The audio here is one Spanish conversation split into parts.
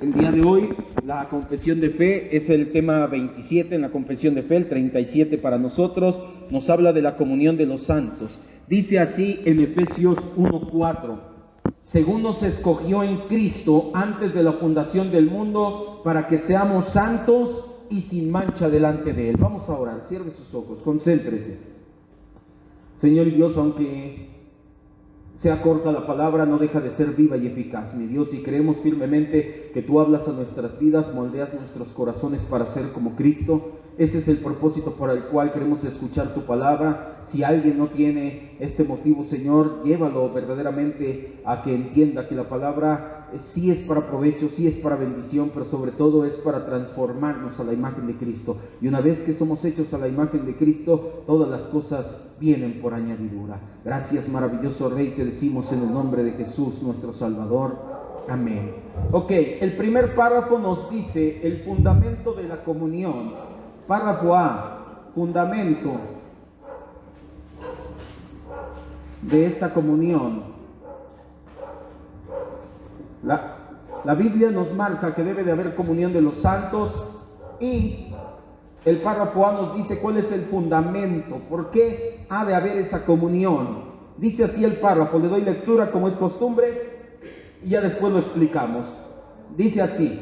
El día de hoy, la confesión de fe es el tema 27 en la confesión de fe, el 37 para nosotros. Nos habla de la comunión de los santos. Dice así en Efesios 1:4: según nos escogió en Cristo antes de la fundación del mundo, para que seamos santos y sin mancha delante de Él. Vamos a orar, cierre sus ojos, concéntrese. Señor Dios, aunque sea corta la palabra, no deja de ser viva y eficaz, mi Dios, y creemos firmemente que Tú hablas a nuestras vidas, moldeas nuestros corazones para ser como Cristo. Ese es el propósito por el cual queremos escuchar Tu palabra. Si alguien no tiene este motivo, Señor, llévalo verdaderamente a que entienda que la palabra sí es para provecho, sí es para bendición, pero sobre todo es para transformarnos a la imagen de Cristo. Y una vez que somos hechos a la imagen de Cristo, todas las cosas vienen por añadidura. Gracias, maravilloso Rey, te decimos en el nombre de Jesús, nuestro Salvador. Amén. Ok, el primer párrafo nos dice el fundamento de la comunión. Párrafo A, fundamento de esta comunión. La Biblia nos marca que debe de haber comunión de los santos, y el párrafo A nos dice cuál es el fundamento, por qué ha de haber esa comunión. Dice así el párrafo, le doy lectura como es costumbre y ya después lo explicamos. Dice así: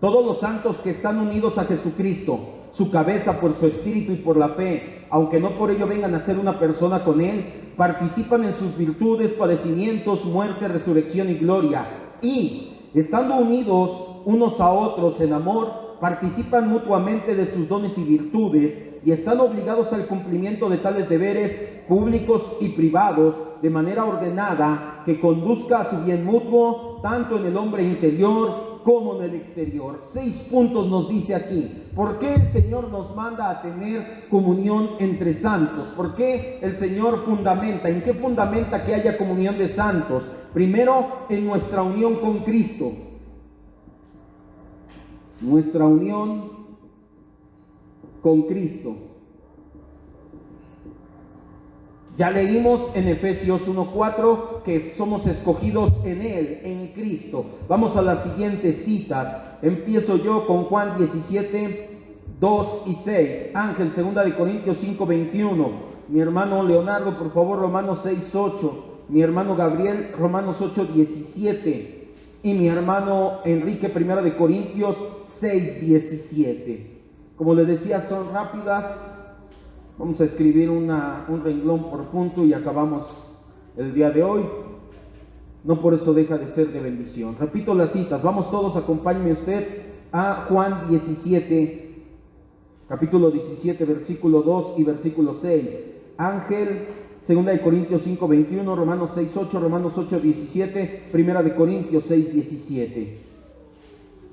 todos los santos que están unidos a Jesucristo, su cabeza, por su espíritu y por la fe, aunque no por ello vengan a ser una persona con Él, participan en sus virtudes, padecimientos, muerte, resurrección y gloria, y estando unidos unos a otros en amor, participan mutuamente de sus dones y virtudes, y están obligados al cumplimiento de tales deberes públicos y privados, de manera ordenada, que conduzca a su bien mutuo, tanto en el hombre interior como en el exterior. 6 puntos nos dice aquí. ¿Por qué el Señor nos manda a tener comunión entre santos? ¿Por qué el Señor fundamenta? ¿En qué fundamenta que haya comunión de santos? Primero, en nuestra unión con Cristo. Nuestra unión con Cristo. Ya leímos en Efesios 1:4 que somos escogidos en Él, en Cristo. Vamos a las siguientes citas. Empiezo yo con Juan 17:2 y 6. Ángel, 2 de Corintios 5:21. Mi hermano Leonardo, por favor, Romanos 6:8. Mi hermano Gabriel, Romanos 8:17. Y mi hermano Enrique, 1 de Corintios 6:17. Como les decía, son rápidas. Vamos a escribir un renglón por punto y acabamos el día de hoy. No por eso deja de ser de bendición. Repito las citas. Vamos todos, acompáñeme usted a Juan 17, capítulo 17, versículo 2 y versículo 6. Ángel, 2 de Corintios 5:21, Romanos 6:8, Romanos 8:17, 1 de Corintios 6:17.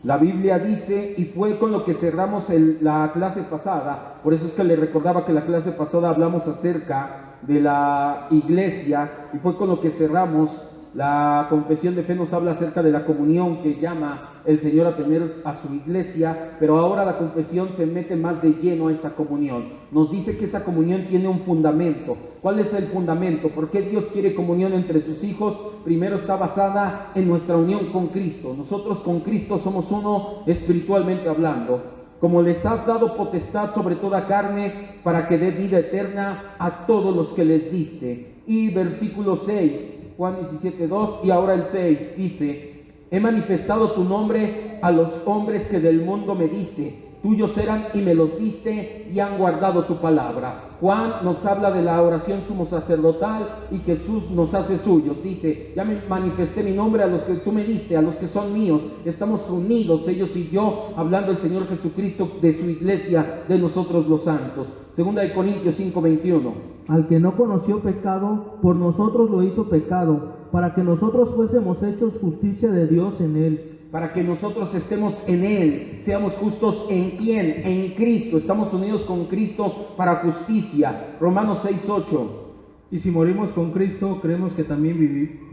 La Biblia dice, y fue con lo que cerramos la clase pasada, por eso es que le recordaba que la clase pasada hablamos acerca de la iglesia, y fue con lo que cerramos. La confesión de fe nos habla acerca de la comunión que llama el Señor a tener a su iglesia, pero ahora la confesión se mete más de lleno a esa comunión. Nos dice que esa comunión tiene un fundamento. ¿Cuál es el fundamento? ¿Por qué Dios quiere comunión entre sus hijos? Primero, está basada en nuestra unión con Cristo. Nosotros con Cristo somos uno espiritualmente hablando. Como les has dado potestad sobre toda carne, para que dé vida eterna a todos los que les diste. Y versículo 6, Juan 17:2, y ahora el 6, dice: he manifestado tu nombre a los hombres que del mundo me diste. Tuyos eran y me los diste, y han guardado tu palabra. Juan nos habla de la oración sumo sacerdotal, y Jesús nos hace suyos. Dice: ya me manifesté mi nombre a los que tú me diste, a los que son míos. Estamos unidos, ellos y yo, hablando el Señor Jesucristo de su iglesia, de nosotros los santos. 2 de Corintios 5:21. Al que no conoció pecado, por nosotros lo hizo pecado, para que nosotros fuésemos hechos justicia de Dios en Él. Para que nosotros estemos en Él, seamos justos. ¿En quién? En Cristo. Estamos unidos con Cristo para justicia. Romanos 6:8. Y si morimos con Cristo, creemos que también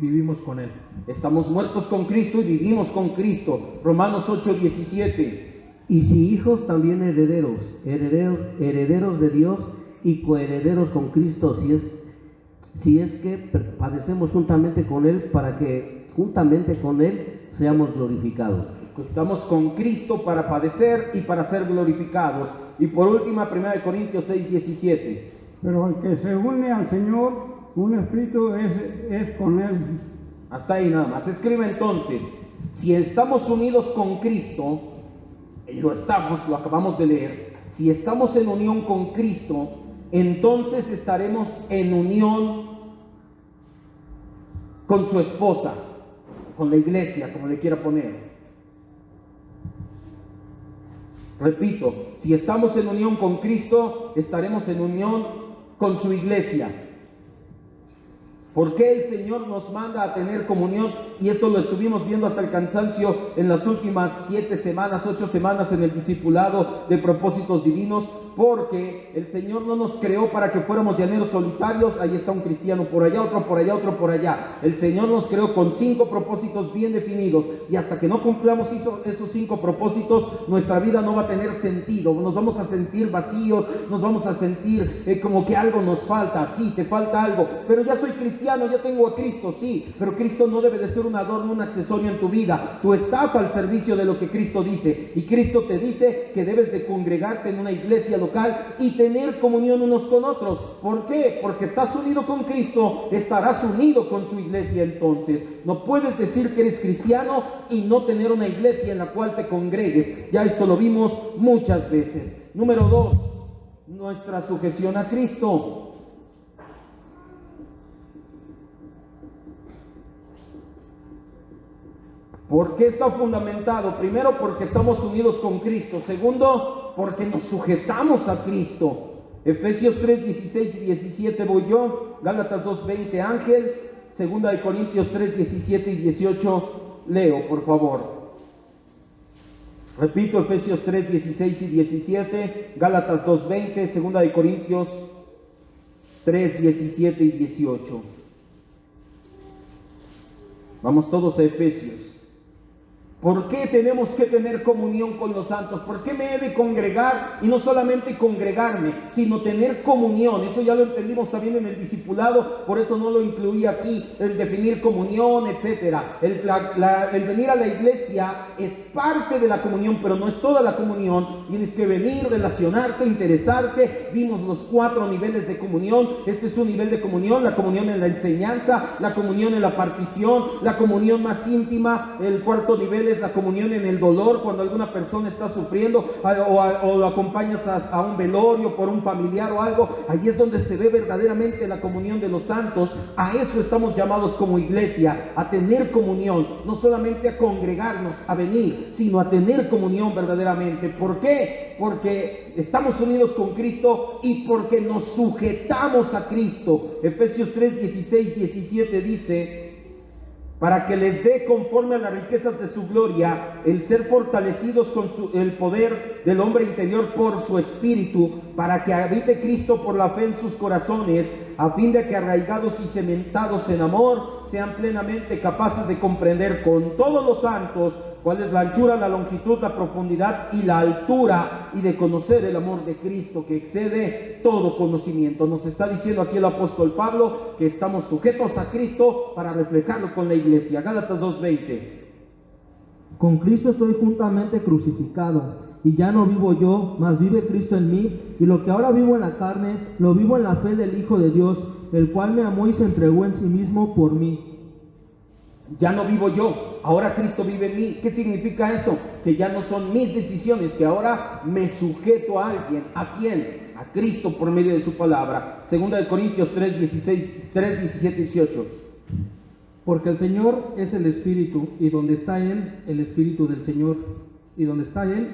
vivimos con Él. Estamos muertos con Cristo y vivimos con Cristo. Romanos 8:17. Y si hijos, también herederos, herederos de Dios y coherederos con Cristo, si es que padecemos juntamente con Él, para que juntamente con Él seamos glorificados. Estamos con Cristo para padecer y para ser glorificados. Y por último, 1 Corintios 6:17. Pero el que se une al Señor, un espíritu es con Él. Hasta ahí nada más. Escribe entonces, si estamos unidos con Cristo, y lo acabamos de leer, si estamos en unión con Cristo, entonces estaremos en unión con su esposa, con la iglesia, como le quiera poner. Repito, si estamos en unión con Cristo, estaremos en unión con su iglesia. ¿Por qué el Señor nos manda a tener comunión? Y esto lo estuvimos viendo hasta el cansancio en las últimas 7 semanas, 8 semanas en el discipulado de propósitos divinos, porque el Señor no nos creó para que fuéramos llaneros solitarios. Ahí está un cristiano por allá, otro por allá, otro por allá. El Señor nos creó con 5 propósitos bien definidos, y hasta que no cumplamos esos 5 propósitos, nuestra vida no va a tener sentido. Nos vamos a sentir vacíos, nos vamos a sentir como que algo nos falta. Sí, te falta algo, pero ya soy cristiano, ya tengo a Cristo, sí, pero Cristo no debe de ser un adorno, un accesorio en tu vida. Tú estás al servicio de lo que Cristo dice, y Cristo te dice que debes de congregarte en una iglesia local y tener comunión unos con otros. ¿Por qué? Porque estás unido con Cristo, estarás unido con su iglesia. Entonces no puedes decir que eres cristiano y no tener una iglesia en la cual te congregues. Ya esto lo vimos muchas veces. Número 2, nuestra sujeción a Cristo. ¿Por qué está fundamentado? Primero, porque estamos unidos con Cristo. Segundo, porque nos sujetamos a Cristo. Efesios 3, 16 y 17 voy yo. Gálatas 2, 20 Ángel. Segunda de Corintios 3, 17 y 18 leo, por favor. Repito, Efesios 3, 16 y 17. Gálatas 2, 20. Segunda de Corintios 3, 17 y 18. Vamos todos a Efesios. ¿Por qué tenemos que tener comunión con los santos? ¿Por qué me he de congregar? Y no solamente congregarme, sino tener comunión. Eso ya lo entendimos también en el discipulado, por eso no lo incluí aquí, el definir comunión, etcétera. El venir a la iglesia es parte de la comunión, pero no es toda la comunión. Tienes que venir, relacionarte, interesarte. Vimos los 4 niveles de comunión. Este es un nivel de comunión: la comunión en la enseñanza, la comunión en la partición, la comunión más íntima. El 4º nivel es la comunión en el dolor, cuando alguna persona está sufriendo o lo acompañas a un velorio por un familiar o algo. Ahí es donde se ve verdaderamente la comunión de los santos. A eso estamos llamados como iglesia, a tener comunión, no solamente a congregarnos, a venir, sino a tener comunión verdaderamente. ¿Por qué? Porque estamos unidos con Cristo y porque nos sujetamos a Cristo. Efesios 3, 16, 17 dice: para que les dé conforme a las riquezas de su gloria el ser fortalecidos con el poder del hombre interior por su espíritu, para que habite Cristo por la fe en sus corazones, a fin de que arraigados y cementados en amor, sean plenamente capaces de comprender con todos los santos cuál es la anchura, la longitud, la profundidad y la altura, y de conocer el amor de Cristo que excede todo conocimiento. Nos está diciendo aquí el apóstol Pablo que estamos sujetos a Cristo para reflejarlo con la iglesia. Gálatas 2:20. Con Cristo estoy juntamente crucificado, y ya no vivo yo, mas vive Cristo en mí, y lo que ahora vivo en la carne, lo vivo en la fe del Hijo de Dios, el cual me amó y se entregó en sí mismo por mí. Ya no vivo yo, ahora Cristo vive en mí. ¿Qué significa eso? Que ya no son mis decisiones, que ahora me sujeto a alguien. ¿A quién? A Cristo por medio de su palabra. Segunda de Corintios 3, 17 y 18. Porque el Señor es el Espíritu, y donde está Él, el Espíritu del Señor, y donde está Él,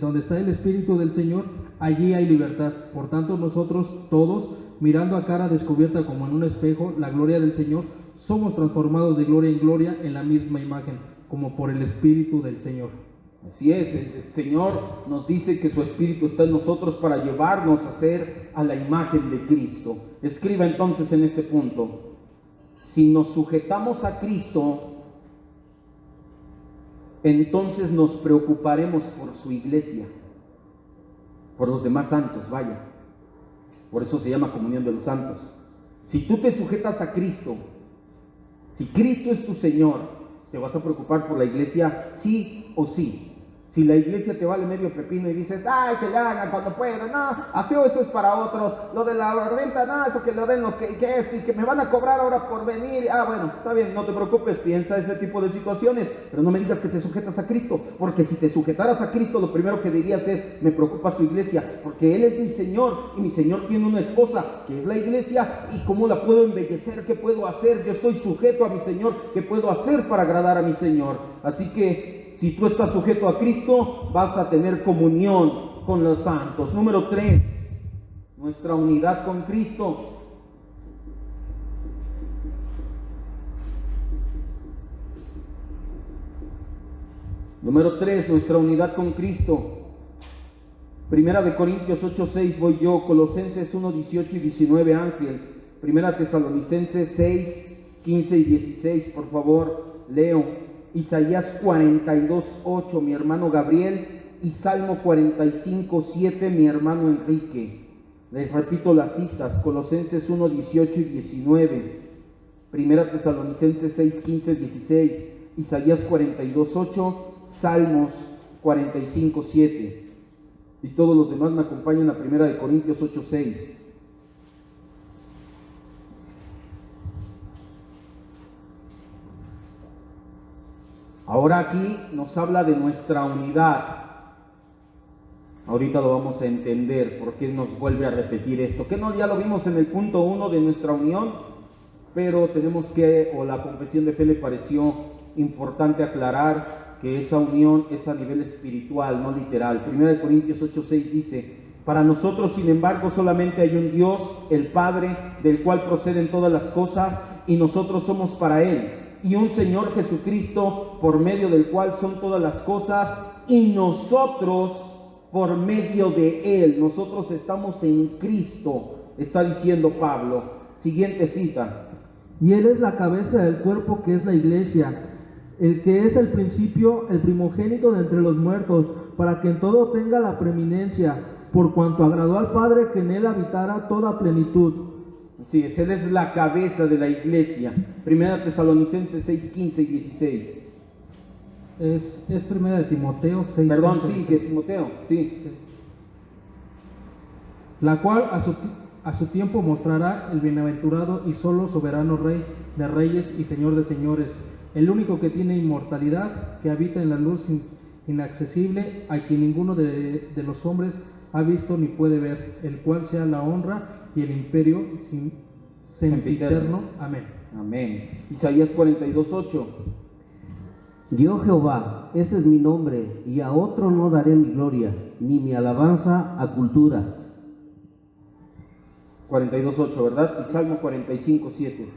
donde está el Espíritu del Señor, allí hay libertad. Por tanto, nosotros todos, mirando a cara descubierta como en un espejo la gloria del Señor, somos transformados de gloria en gloria en la misma imagen, como por el Espíritu del Señor. Así es, el Señor nos dice que su Espíritu está en nosotros para llevarnos a ser a la imagen de Cristo. Escriba entonces en este punto: si nos sujetamos a Cristo, entonces nos preocuparemos por su iglesia, por los demás santos, vaya. Por eso se llama comunión de los santos. Si tú te sujetas a Cristo, si Cristo es tu Señor, Te vas a preocupar por la iglesia sí o sí. Si la iglesia te vale medio pepino y dices, ay, que le hagan cuando puedan, no, aseo eso es para otros, lo de la renta, no, eso que lo den los que es, y que me van a cobrar ahora por venir, bueno, está bien, no te preocupes, piensa ese tipo de situaciones, pero no me digas que te sujetas a Cristo, porque si te sujetaras a Cristo, lo primero que dirías es, me preocupa su iglesia, porque Él es mi Señor, y mi Señor tiene una esposa, que es la iglesia, y cómo la puedo embellecer, qué puedo hacer, yo estoy sujeto a mi Señor, qué puedo hacer para agradar a mi Señor, así que, si tú estás sujeto a Cristo, vas a tener comunión con los santos. Número 3, nuestra unidad con Cristo. Número 3, nuestra unidad con Cristo. Primera de Corintios 8:6 voy yo, Colosenses 1:18 y 19 Ángel. Primera Tesalonicenses 6:15 y 16, por favor, leo. Isaías 42:8, mi hermano Gabriel, y Salmo 45:7, mi hermano Enrique. Les repito las citas, Colosenses 1:18 y 19, Primera Tesalonicenses 6:15 y 16, Isaías 42:8, Salmos 45:7. Y todos los demás me acompañan a Primera de Corintios 8:6. Ahora aquí nos habla de nuestra unidad. Ahorita lo vamos a entender por qué nos vuelve a repetir esto. Que no, ya lo vimos en el punto 1 de nuestra unión, pero tenemos que, o la confesión de fe le pareció importante aclarar que esa unión es a nivel espiritual, no literal. 1 Corintios 8:6 dice, para nosotros, sin embargo, solamente hay un Dios, el Padre, del cual proceden todas las cosas, y nosotros somos para Él. Y un Señor Jesucristo, por medio del cual son todas las cosas, y nosotros por medio de Él. Nosotros estamos en Cristo, está diciendo Pablo. Siguiente cita. Y Él es la cabeza del cuerpo, que es la iglesia, el que es el principio, el primogénito de entre los muertos, para que en todo tenga la preeminencia, por cuanto agradó al Padre que en Él habitara toda plenitud. Sí, Él es la cabeza de la iglesia. Primera Tesalonicenses 6:15 y 16. Es Primera de Timoteo 6. Perdón, sí, de Timoteo, sí. La cual a su tiempo mostrará el bienaventurado y solo soberano Rey de reyes y Señor de señores, el único que tiene inmortalidad, que habita en la luz inaccesible, a quien ninguno de los hombres ha visto ni puede ver, el cual sea la honra y el imperio sempiterno. Amén. Amén. Isaías 42:8. Yo Jehová, ese es mi nombre, y a otro no daré mi gloria, ni mi alabanza a culturas. 42:8, ¿verdad? Y Salmo 45:7.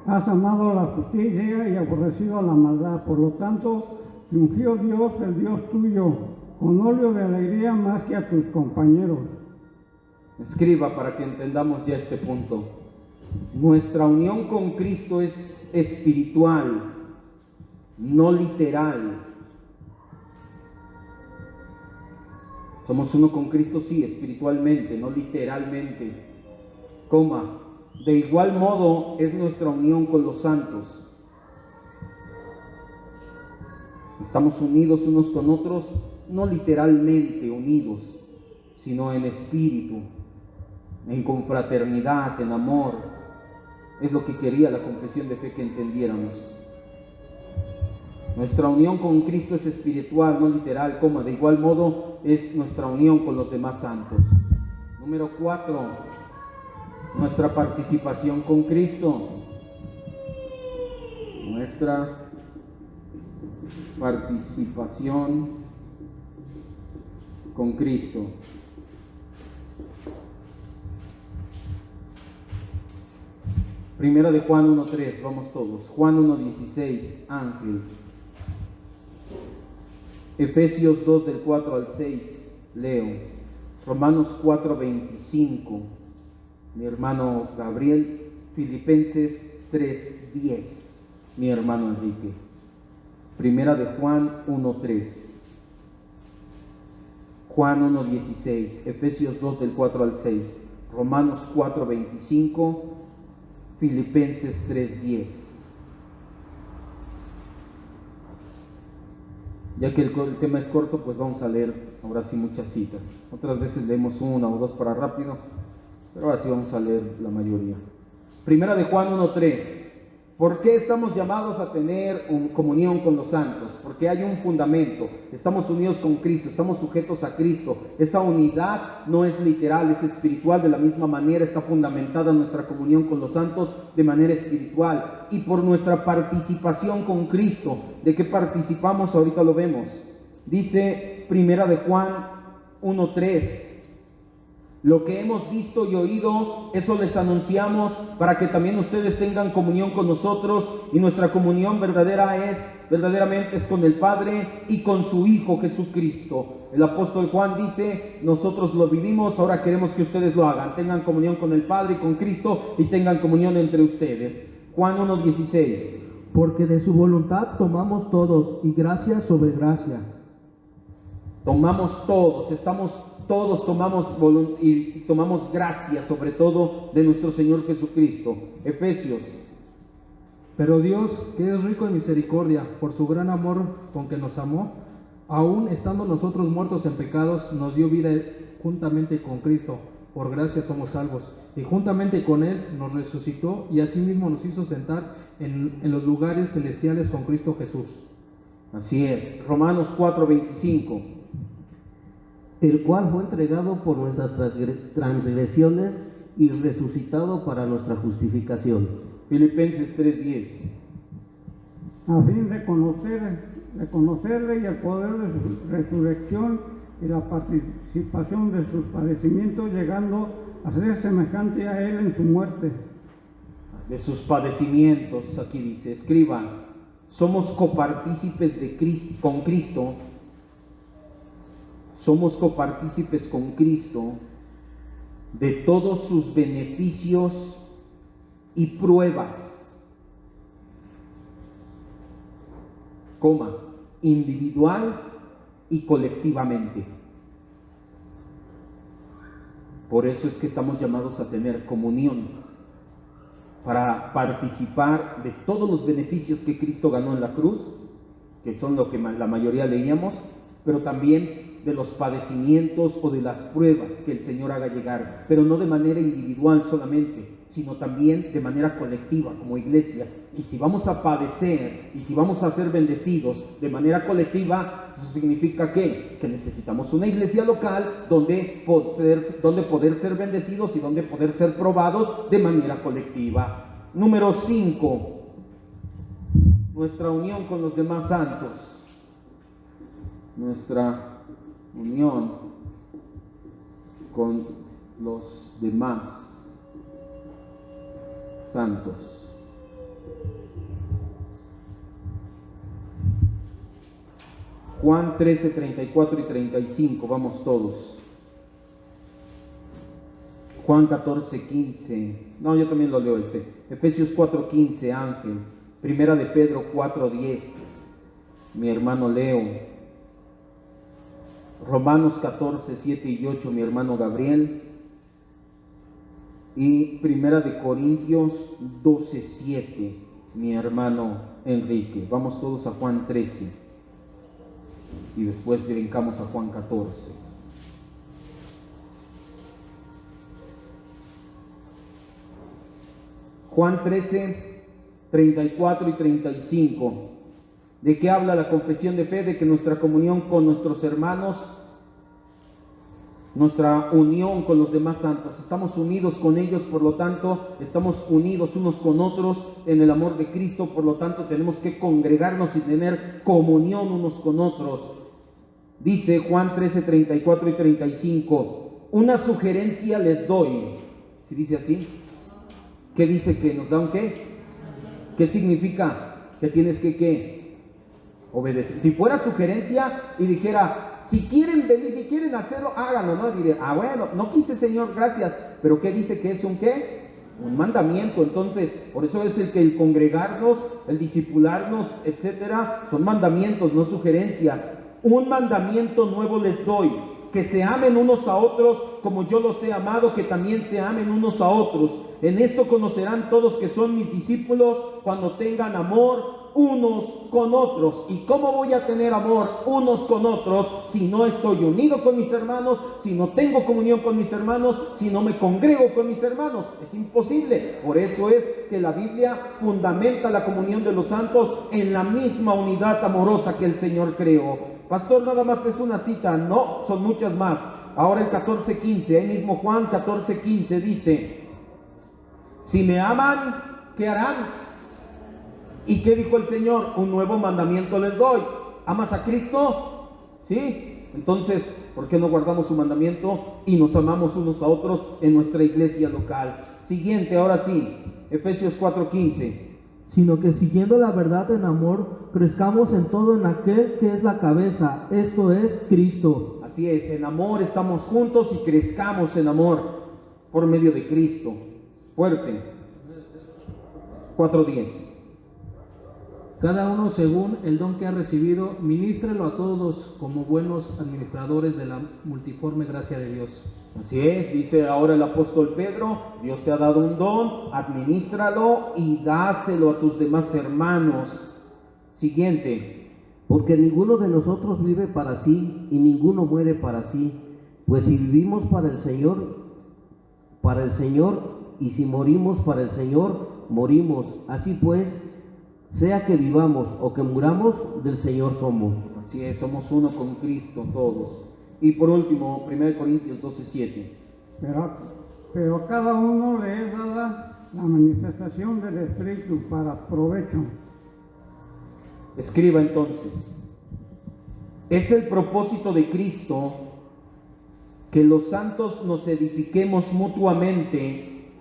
Has amado la justicia y aborrecido la maldad, por lo tanto, te ungió Dios, el Dios tuyo, con óleo de alegría más que a tus compañeros. Escriba para que entendamos ya este punto. Nuestra unión con Cristo es espiritual, no literal. Somos uno con Cristo, sí, espiritualmente, no literalmente. De igual modo es nuestra unión con los santos. Estamos unidos unos con otros, no literalmente unidos, sino en espíritu, en confraternidad, en amor. Es lo que quería la confesión de fe que entendiéramos. Nuestra unión con Cristo es espiritual, no literal, de igual modo es nuestra unión con los demás santos. Número 4, nuestra participación con Cristo. Nuestra participación con Cristo. Primera de Juan 1:3, vamos todos. Juan 1:16, Ángel. Efesios 2 del 4 al 6, leo. Romanos 4:25, mi hermano Gabriel. Filipenses 3:10, mi hermano Enrique. Primera de Juan 1:3. Juan 1:16, Efesios 2 del 4 al 6, Romanos 4:25, Filipenses 3:10. Ya que el tema es corto, pues vamos a leer ahora sí muchas citas. Otras veces leemos una o dos para rápido, pero ahora sí vamos a leer la mayoría. Primera de Juan 1:3. ¿Por qué estamos llamados a tener comunión con los santos? Porque hay un fundamento. Estamos unidos con Cristo, estamos sujetos a Cristo. Esa unidad no es literal, es espiritual. De la misma manera está fundamentada nuestra comunión con los santos de manera espiritual. Y por nuestra participación con Cristo. ¿De qué participamos? Ahorita lo vemos. Dice Primera de Juan 1:3. Lo que hemos visto y oído, eso les anunciamos para que también ustedes tengan comunión con nosotros, y nuestra comunión verdaderamente es con el Padre y con su Hijo Jesucristo. El apóstol Juan dice, nosotros lo vivimos, ahora queremos que ustedes lo hagan, tengan comunión con el Padre y con Cristo, y tengan comunión entre ustedes. Juan 1:16. Porque de su voluntad tomamos todos, y gracia sobre gracia. Tomamos todos tomamos gracia, sobre todo de nuestro Señor Jesucristo. Efesios. Pero Dios, que es rico en misericordia, por su gran amor con que nos amó, aun estando nosotros muertos en pecados, nos dio vida juntamente con Cristo. Por gracia somos salvos. Y juntamente con Él nos resucitó y asimismo nos hizo sentar en los lugares celestiales con Cristo Jesús. Así es. Romanos 4:25. El cual fue entregado por nuestras transgresiones y resucitado para nuestra justificación. Filipenses 3:10. A fin de conocerle y el poder de su resurrección y la participación de sus padecimientos, llegando a ser semejante a Él en su muerte. De sus padecimientos, aquí dice, escriban, somos copartícipes con Cristo. Somos copartícipes con Cristo de todos sus beneficios y pruebas, individual y colectivamente. Por eso es que estamos llamados a tener comunión, para participar de todos los beneficios que Cristo ganó en la cruz, que son lo que la mayoría leíamos, pero también de los padecimientos o de las pruebas que el Señor haga llegar, pero no de manera individual solamente, sino también de manera colectiva como iglesia. Y si vamos a padecer y si vamos a ser bendecidos de manera colectiva, eso significa que necesitamos una iglesia local donde poder ser bendecidos y donde poder ser probados de manera colectiva. Número 5, nuestra unión con los demás santos. Nuestra unión con los demás santos. Juan 13, 34 y 35, vamos todos. Juan 14, 15, no, yo también lo leo ese. Efesios 4, 15, Ángel. Primera de Pedro 4, 10, mi hermano Leo. Romanos 14, 7 y 8, mi hermano Gabriel. Y Primera de Corintios 12, 7, mi hermano Enrique. Vamos todos a Juan 13 y después brincamos a Juan 14. Juan 13, 34 y 35. ¿De qué habla la confesión de fe? De que nuestra comunión con nuestros hermanos, nuestra unión con los demás santos, estamos unidos con ellos, por lo tanto, estamos unidos unos con otros en el amor de Cristo, por lo tanto, tenemos que congregarnos y tener comunión unos con otros. Dice Juan 13, 34 y 35, una sugerencia les doy. ¿Sí dice así? ¿Qué dice que nos da un qué? ¿Qué significa? Que tienes que ¿qué? Obedecer. Si fuera sugerencia y dijera, si quieren venir, si quieren hacerlo, háganlo, ¿no? Diré, bueno, no quise, Señor, gracias. Pero ¿qué dice que es un qué? Un mandamiento. Entonces, por eso es el congregarnos, el discipularnos, etcétera, son mandamientos, no sugerencias. Un mandamiento nuevo les doy, que se amen unos a otros como yo los he amado, que también se amen unos a otros. En esto conocerán todos que son mis discípulos, cuando tengan amor unos con otros. ¿Y cómo voy a tener amor unos con otros si no estoy unido con mis hermanos, si no tengo comunión con mis hermanos, si no me congrego con mis hermanos? Es imposible. Por eso es que la Biblia fundamenta la comunión de los santos en la misma unidad amorosa que el Señor creó. Pastor, nada más es una cita. No, son muchas más. Ahora el 14:15, ahí mismo Juan 14:15 dice: si me aman, ¿qué harán? ¿Y qué dijo el Señor? Un nuevo mandamiento les doy. ¿Amas a Cristo? ¿Sí? Entonces, ¿por qué no guardamos su mandamiento y nos amamos unos a otros en nuestra iglesia local? Siguiente, ahora sí, Efesios 4:15. Sino que siguiendo la verdad en amor, crezcamos en todo en aquel que es la cabeza, esto es Cristo. Así es, en amor estamos juntos y crezcamos en amor por medio de Cristo. Fuerte. 4:10. Cada uno según el don que ha recibido, ministrelo a todos como buenos administradores de la multiforme gracia de Dios. Así es, dice ahora el apóstol Pedro: Dios te ha dado un don, administralo y dáselo a tus demás hermanos. Siguiente. Porque ninguno de nosotros vive para sí y ninguno muere para sí. Pues si vivimos para el Señor, y si morimos para el Señor, morimos. Así pues, sea que vivamos o que muramos, del Señor somos. Así es, somos uno con Cristo todos. Y por último, 1 Corintios 12:7. Pero a cada uno le es dada la manifestación del Espíritu para provecho. Escriba entonces: es el propósito de Cristo que los santos nos edifiquemos mutuamente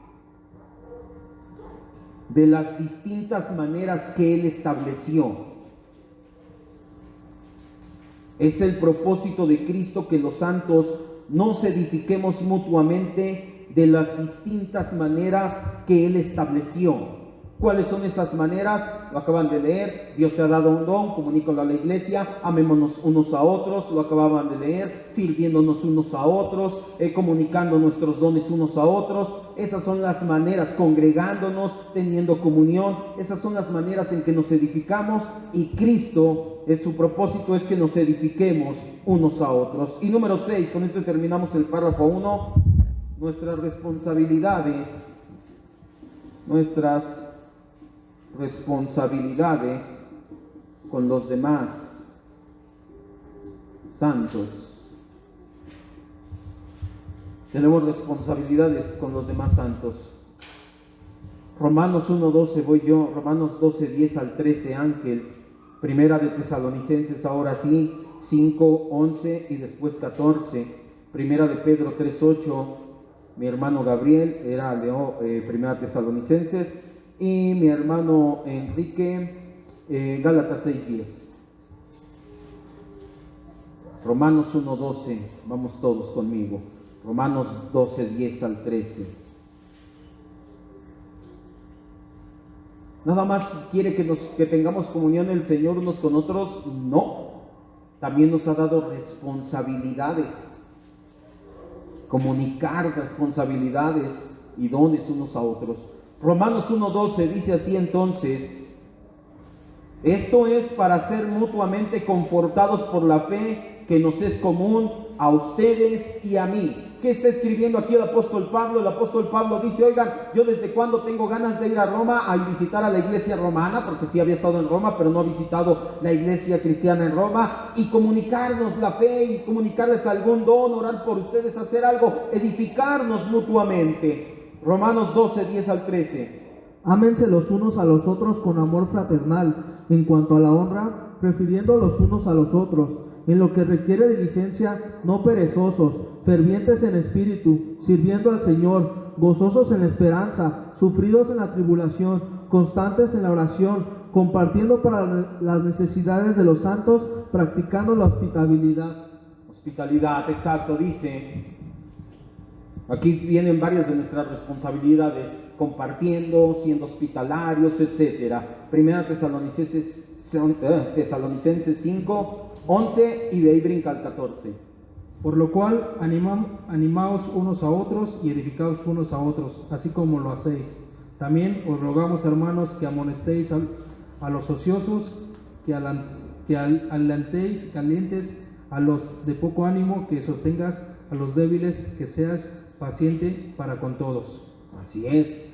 de las distintas maneras que Él estableció. Es el propósito de Cristo que los santos nos edifiquemos mutuamente de las distintas maneras que Él estableció. ¿Cuáles son esas maneras? Lo acaban de leer. Dios te ha dado un don, comunícalo a la iglesia, amémonos unos a otros, lo acababan de leer, sirviéndonos unos a otros, comunicando nuestros dones unos a otros. Esas son las maneras, congregándonos, teniendo comunión. Esas son las maneras en que nos edificamos, y Cristo, su propósito es que nos edifiquemos unos a otros. Y número 6, con esto terminamos el párrafo 1, nuestras responsabilidades con los demás santos. Tenemos responsabilidades con los demás santos. Romanos 1:12 voy yo, Romanos 12:10 al 13, Ángel. Primera de Tesalonicenses, ahora sí, 5:11 y después 14. Primera de Pedro 3:8, mi hermano Gabriel leo Primera Tesalonicenses, y mi hermano Enrique Gálatas 6:10. Romanos 1:12, vamos todos conmigo. Romanos 12:10 al 13. Nada más quiere que tengamos comunión el Señor unos con otros. No, también nos ha dado responsabilidades, comunicar responsabilidades y dones unos a otros. Romanos 1:12 dice así entonces: esto es para ser mutuamente confortados por la fe que nos es común a ustedes y a mí. ¿Qué está escribiendo aquí el apóstol Pablo? El apóstol Pablo dice: oigan, yo desde cuando tengo ganas de ir a Roma a visitar a la iglesia romana, porque sí había estado en Roma, pero no ha visitado la iglesia cristiana en Roma, y comunicarnos la fe y comunicarles algún don, orar por ustedes, hacer algo, edificarnos mutuamente. Romanos 12:10 al 13. Ámense los unos a los otros con amor fraternal, en cuanto a la honra, prefiriendo los unos a los otros, en lo que requiere diligencia, no perezosos, fervientes en espíritu, sirviendo al Señor, gozosos en la esperanza, sufridos en la tribulación, constantes en la oración, compartiendo para las necesidades de los santos, practicando la hospitalidad. Hospitalidad, exacto, dice. Aquí vienen varias de nuestras responsabilidades: compartiendo, siendo hospitalarios, etcétera. Primera Tesalonicenses 5:11 y de ahí brinca al 14. Por lo cual, animaos unos a otros y edificaos unos a otros, así como lo hacéis. También os rogamos, hermanos, que amonestéis a los ociosos, que alentéis calientes, a los de poco ánimo, que sostengas a los débiles, que seas paciente para con todos. Así es.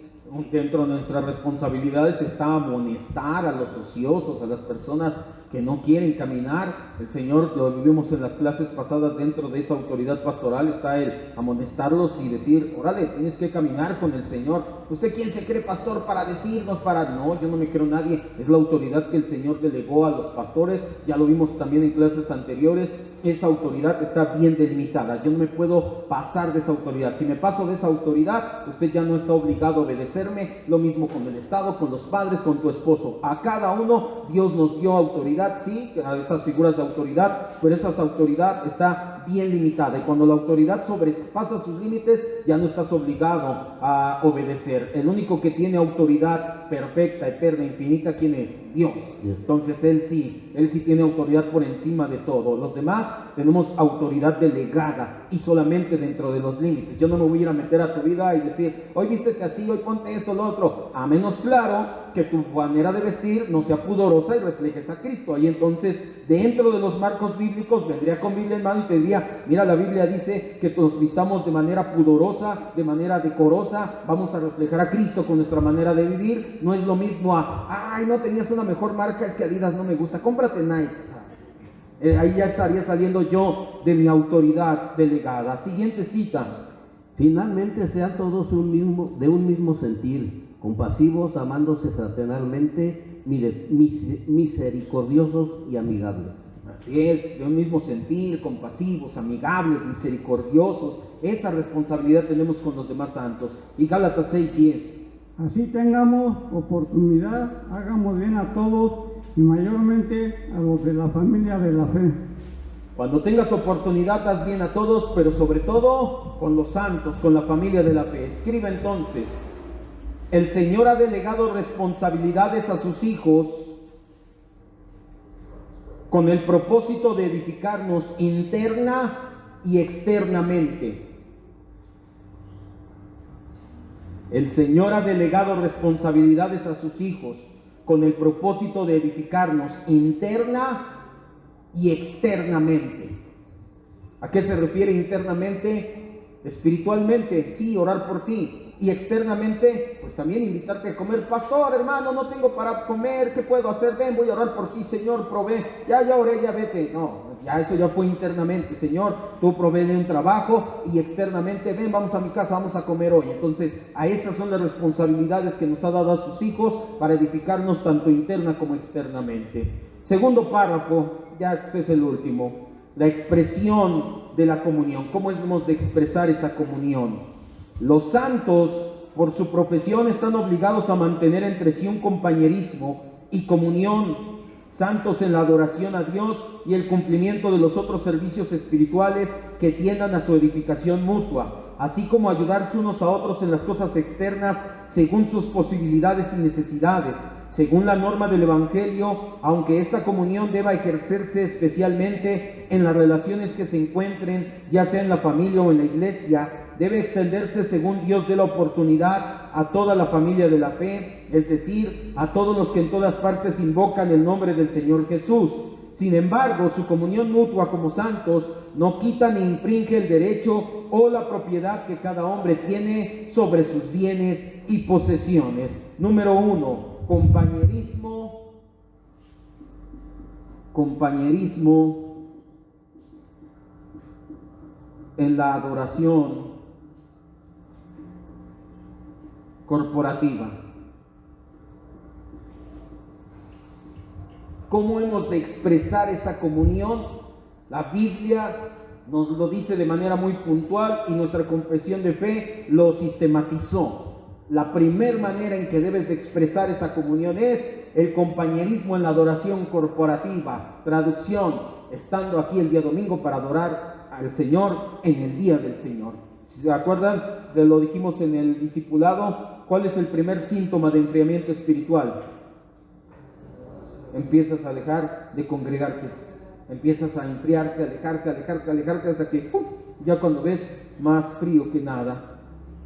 Dentro de nuestras responsabilidades está amonestar a los ociosos, a las personas que no quieren caminar. El Señor, lo vivimos en las clases pasadas, dentro de esa autoridad pastoral está el amonestarlos y decir, órale, tienes que caminar con el Señor. ¿Usted quién se cree pastor para decirnos? No, yo no me creo nadie. Es la autoridad que el Señor delegó a los pastores. Ya lo vimos también en clases anteriores. Esa autoridad está bien delimitada. Yo no me puedo pasar de esa autoridad. Si me paso de esa autoridad, usted ya no está obligado a obedecerme. Lo mismo con el Estado, con los padres, con tu esposo. A cada uno Dios nos dio autoridad, sí, a esas figuras de autoridad, pero esa autoridad está bien limitada. Y cuando la autoridad sobrepasa sus límites, ya no estás obligado a obedecer. El único que tiene autoridad perfecta, eterna, infinita, ¿quién es? Dios. Entonces Él sí tiene autoridad por encima de todo. Los demás tenemos autoridad delegada y solamente dentro de los límites. Yo no me voy a ir a meter a tu vida y decir, hoy vístete así, hoy ponte esto, lo otro, a menos claro que tu manera de vestir no sea pudorosa y reflejes a Cristo. Ahí entonces, dentro de los marcos bíblicos, vendría con Biblia en mano y te diría, mira, la Biblia dice que nos vistamos de manera pudorosa, de manera decorosa, vamos a reflejar a Cristo con nuestra manera de vivir. No es lo mismo ay, no tenías una mejor marca, es que Adidas no me gusta, cómprate Nike. Ahí ya estaría saliendo yo de mi autoridad delegada. Siguiente cita. Finalmente sean todos de un mismo sentir, compasivos, amándose fraternalmente, misericordiosos y amigables. Así es, de un mismo sentir, compasivos, amigables, misericordiosos. Esa responsabilidad tenemos con los demás santos. Y Gálatas 6:10. Así tengamos oportunidad, hagamos bien a todos y mayormente a los de la familia de la fe. Cuando tengas oportunidad, haz bien a todos, pero sobre todo con los santos, con la familia de la fe. Escribe entonces, el Señor ha delegado responsabilidades a sus hijos con el propósito de edificarnos interna y externamente. El Señor ha delegado responsabilidades a sus hijos con el propósito de edificarnos interna y externamente. ¿A qué se refiere internamente? Espiritualmente, sí, orar por ti. Y externamente, pues también invitarte a comer. Pastor, hermano, no tengo para comer, ¿qué puedo hacer? Ven, voy a orar por ti, Señor, provee. Ya oré, ya vete. No, ya eso ya fue internamente. Señor, tú provee un trabajo, y externamente, ven, vamos a mi casa, vamos a comer hoy. Entonces, a esas son las responsabilidades que nos ha dado a sus hijos para edificarnos tanto interna como externamente. Segundo párrafo, ya este es el último, la expresión de la comunión. ¿Cómo hemos de expresar esa comunión? Los santos, por su profesión, están obligados a mantener entre sí un compañerismo y comunión. Santos en la adoración a Dios y el cumplimiento de los otros servicios espirituales que tiendan a su edificación mutua, así como ayudarse unos a otros en las cosas externas según sus posibilidades y necesidades, según la norma del Evangelio, aunque esta comunión deba ejercerse especialmente en las relaciones que se encuentren, ya sea en la familia o en la iglesia, debe extenderse según Dios dé la oportunidad a toda la familia de la fe, es decir, a todos los que en todas partes invocan el nombre del Señor Jesús. Sin embargo, su comunión mutua como santos no quita ni infringe el derecho o la propiedad que cada hombre tiene sobre sus bienes y posesiones. Número 1. Compañerismo en la adoración corporativa. ¿Cómo hemos de expresar esa comunión? La Biblia nos lo dice de manera muy puntual y nuestra confesión de fe lo sistematizó. La primera manera en que debes de expresar esa comunión es el compañerismo en la adoración corporativa. Traducción, estando aquí el día domingo para adorar al Señor en el día del Señor. ¿Se acuerdan? Lo dijimos en el discipulado. ¿Cuál es el primer síntoma de enfriamiento espiritual? Empiezas a dejar de congregarte. Empiezas a enfriarte, alejarte hasta que ya cuando ves más frío que nada.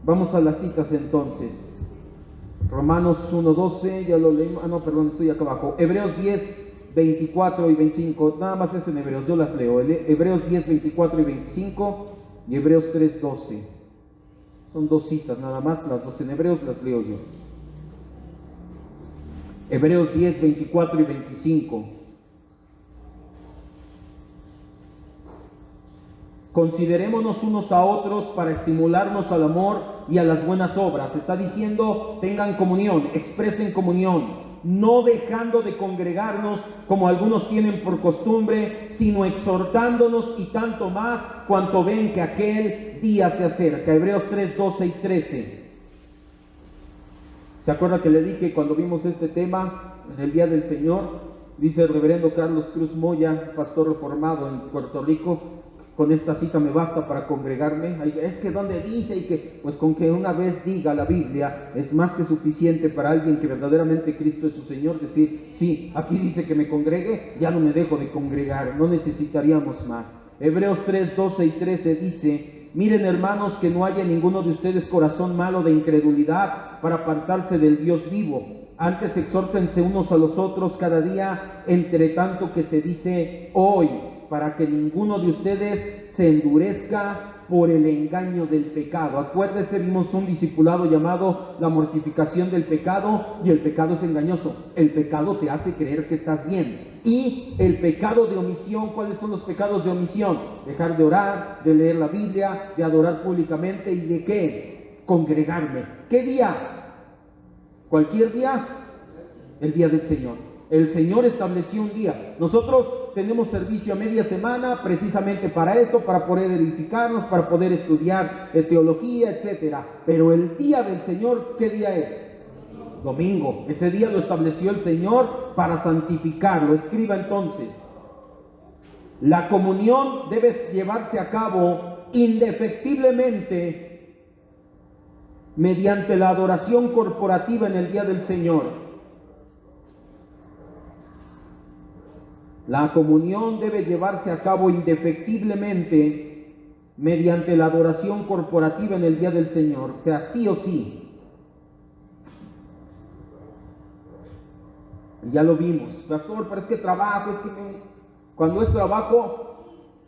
Vamos a las citas entonces. Romanos 1:12, ya lo leímos. Ah, no, perdón, estoy acá abajo. Hebreos 10, 24 y 25. Nada más es en Hebreos, yo las leo. Hebreos 10, 24 y 25 y Hebreos 3, 12. Son dos citas nada más, las dos en Hebreos las leo yo. Hebreos 10, 24 y 25. Considerémonos unos a otros para estimularnos al amor y a las buenas obras. Está diciendo, tengan comunión, expresen comunión, no dejando de congregarnos como algunos tienen por costumbre, sino exhortándonos, y tanto más cuanto ven que aquel día se acerca. Hebreos 3, 12 y 13. ¿Se acuerda que le dije cuando vimos este tema en el Día del Señor? Dice el reverendo Carlos Cruz Moya, pastor reformado en Puerto Rico, con esta cita me basta para congregarme. Es que donde dice, y que pues con que una vez diga la Biblia es más que suficiente para alguien que verdaderamente Cristo es su Señor, decir, sí, aquí dice que me congregue, ya no me dejo de congregar, no necesitaríamos más. Hebreos 3, 12 y 13 dice, miren hermanos, que no haya en ninguno de ustedes corazón malo de incredulidad para apartarse del Dios vivo. Antes exhórtense unos a los otros cada día, entre tanto que se dice hoy, para que ninguno de ustedes se endurezca por el engaño del pecado. Acuérdese, vimos un discipulado llamado la mortificación del pecado, y el pecado es engañoso. El pecado te hace creer que estás bien. Y el pecado de omisión, ¿cuáles son los pecados de omisión? Dejar de orar, de leer la Biblia, de adorar públicamente, ¿y de qué? Congregarme. ¿Qué día? Cualquier día, el día del Señor. El Señor estableció un día. Nosotros tenemos servicio a media semana precisamente para eso, para poder edificarnos, para poder estudiar teología, etcétera. Pero el día del Señor, ¿qué día es? Domingo. Ese día lo estableció el Señor para santificarlo. Escriba entonces: la comunión debe llevarse a cabo indefectiblemente mediante la adoración corporativa en el día del Señor. La comunión debe llevarse a cabo indefectiblemente mediante la adoración corporativa en el día del Señor, o sea, sí o sí. Ya lo vimos, pastor, pero es que trabajo, cuando es trabajo,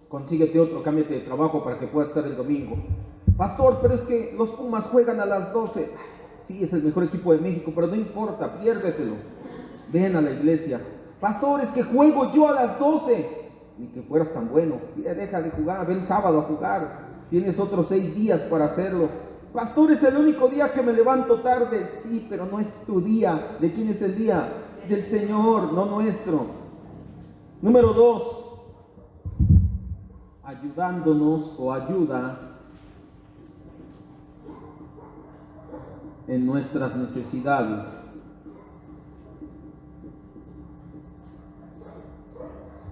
consíguete otro, cámbiate de trabajo para que puedas estar el domingo. Pastor, pero es que los Pumas juegan a las 12. Sí, es el mejor equipo de México, pero no importa, piérdetelo. Ven a la iglesia. Pastor, es que juego yo a las 12. Ni que fueras tan bueno. Ya deja de jugar, ven sábado a jugar. Tienes otros 6 días para hacerlo. Pastor, es el único día que me levanto tarde. Sí, pero no es tu día. ¿De quién es el día? Del Señor, no nuestro. Número 2. Ayudándonos o ayuda en nuestras necesidades.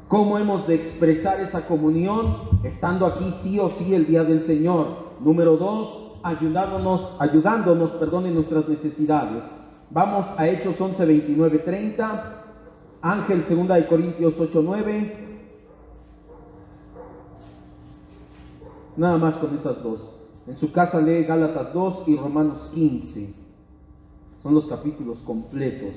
¿Cómo hemos de expresar esa comunión? Estando aquí sí o sí el día del Señor. Número 2, ayudándonos en nuestras necesidades. Vamos a Hechos 11, 29, 30. Ángel, 2 de Corintios 8, 9. Nada más con esas dos. En su casa lee Gálatas 2 y Romanos 15. Son los capítulos completos.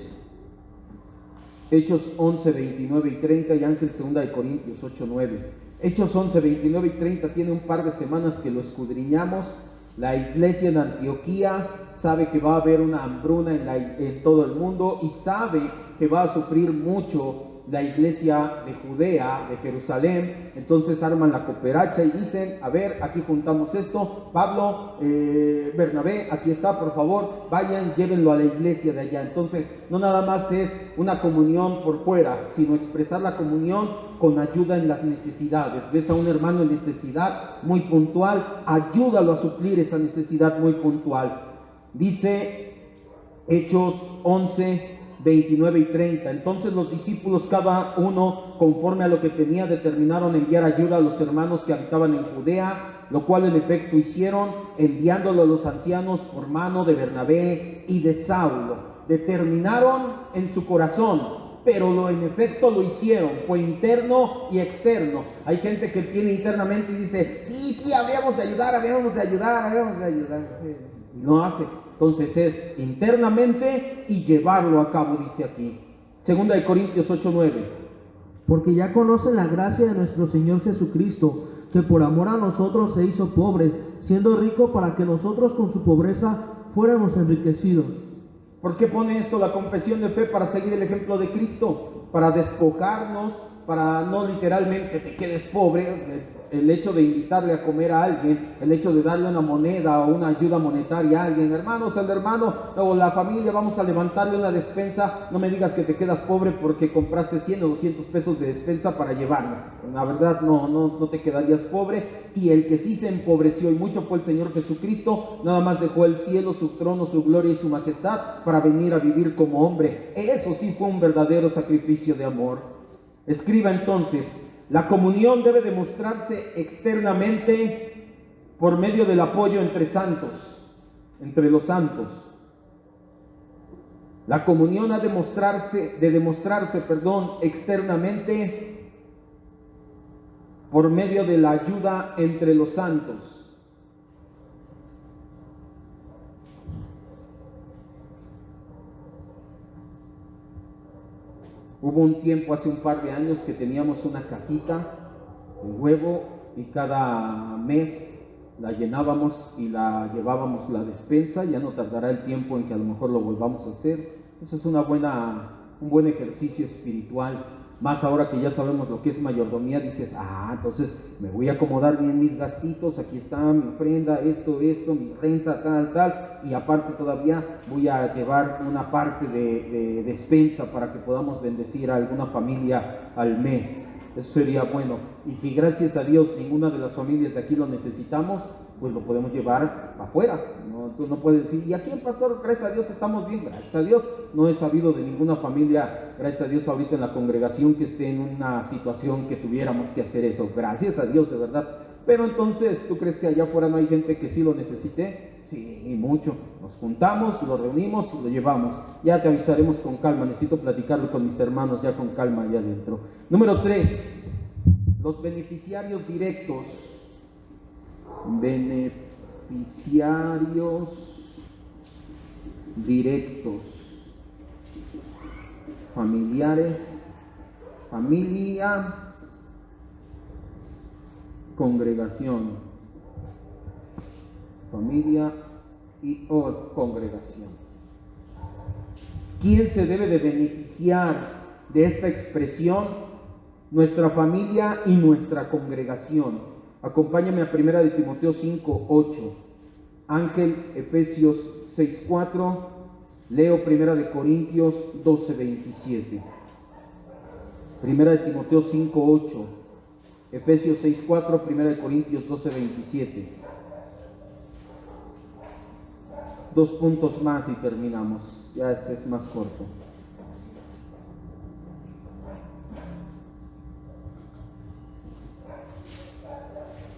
Hechos 11, 29 y 30 y Ángel 2 de Corintios 8, 9. Hechos 11, 29 y 30 tiene un par de semanas que lo escudriñamos. La iglesia en Antioquía sabe que va a haber una hambruna en todo el mundo, y sabe que va a sufrir mucho la iglesia de Judea, de Jerusalén. Entonces arman la cooperacha y dicen, a ver, aquí juntamos esto, Pablo, Bernabé, aquí está, por favor, vayan, llévenlo a la iglesia de allá. Entonces no nada más es una comunión por fuera, sino expresar la comunión con ayuda en las necesidades. Ves a un hermano en necesidad muy puntual, ayúdalo a suplir esa necesidad muy puntual. Dice Hechos 11, 29 y 30. Entonces los discípulos, cada uno conforme a lo que tenía, determinaron enviar ayuda a los hermanos que habitaban en Judea, lo cual en efecto hicieron, enviándolo a los ancianos por mano de Bernabé y de Saulo. Determinaron en su corazón, pero en efecto lo hicieron. Fue interno y externo. Hay gente que tiene internamente y dice, sí, habíamos de ayudar. Y no hace. Entonces es internamente y llevarlo a cabo, dice aquí. Segunda de Corintios 8:9. Porque ya conocen la gracia de nuestro Señor Jesucristo, que por amor a nosotros se hizo pobre, siendo rico para que nosotros con su pobreza fuéramos enriquecidos. ¿Por qué pone esto la confesión de fe? Para seguir el ejemplo de Cristo, para despojarnos, para no literalmente te quedes pobre. El hecho de invitarle a comer a alguien, el hecho de darle una moneda o una ayuda monetaria a alguien, hermanos, el hermano o la familia, vamos a levantarle una despensa. No me digas que te quedas pobre porque compraste 100 o 200 pesos de despensa para llevarla. La verdad no te quedarías pobre. Y el que sí se empobreció y mucho fue el Señor Jesucristo. Nada más dejó el cielo, su trono, su gloria y su majestad para venir a vivir como hombre. Eso sí fue un verdadero sacrificio de amor. Escriba entonces: la comunión debe demostrarse externamente por medio del apoyo entre santos, entre los santos. La comunión ha de demostrarse externamente por medio de la ayuda entre los santos. Hubo un tiempo, hace un par de años, que teníamos una cajita de huevo y cada mes la llenábamos y la llevábamos la despensa. Ya no tardará el tiempo en que a lo mejor lo volvamos a hacer. Eso es un buen ejercicio espiritual. Más ahora que ya sabemos lo que es mayordomía, dices, entonces me voy a acomodar bien mis gastitos, aquí está mi ofrenda, esto, mi renta, tal, y aparte todavía voy a llevar una parte de despensa para que podamos bendecir a alguna familia al mes. Eso sería bueno. Y si gracias a Dios ninguna de las familias de aquí lo necesitamos, pues lo podemos llevar afuera. Tú no puedes decir, y aquí el pastor, gracias a Dios estamos bien. Gracias a Dios no he sabido de ninguna familia, gracias a Dios ahorita en la congregación, que esté en una situación que tuviéramos que hacer eso. Gracias a Dios, de verdad. Pero entonces, ¿tú crees que allá afuera no hay gente que sí lo necesite? Sí, y mucho. Nos juntamos, lo reunimos y lo llevamos. Ya te avisaremos con calma. Necesito platicarlo con mis hermanos ya con calma allá adentro. Número 3. Los beneficiarios directos. Beneficiarios directos. Familiares. Familia. Congregación. Familia y congregación. ¿Quién se debe de beneficiar de esta expresión? Nuestra familia y nuestra congregación. Acompáñame a 1 de Timoteo 5:8. Ángel, Efesios 6:4. Leo 1 de Corintios 12:27. 1 de Timoteo 5:8. Efesios 6:4, 1 de Corintios 12:27. 2 puntos más y terminamos. Ya este es más corto.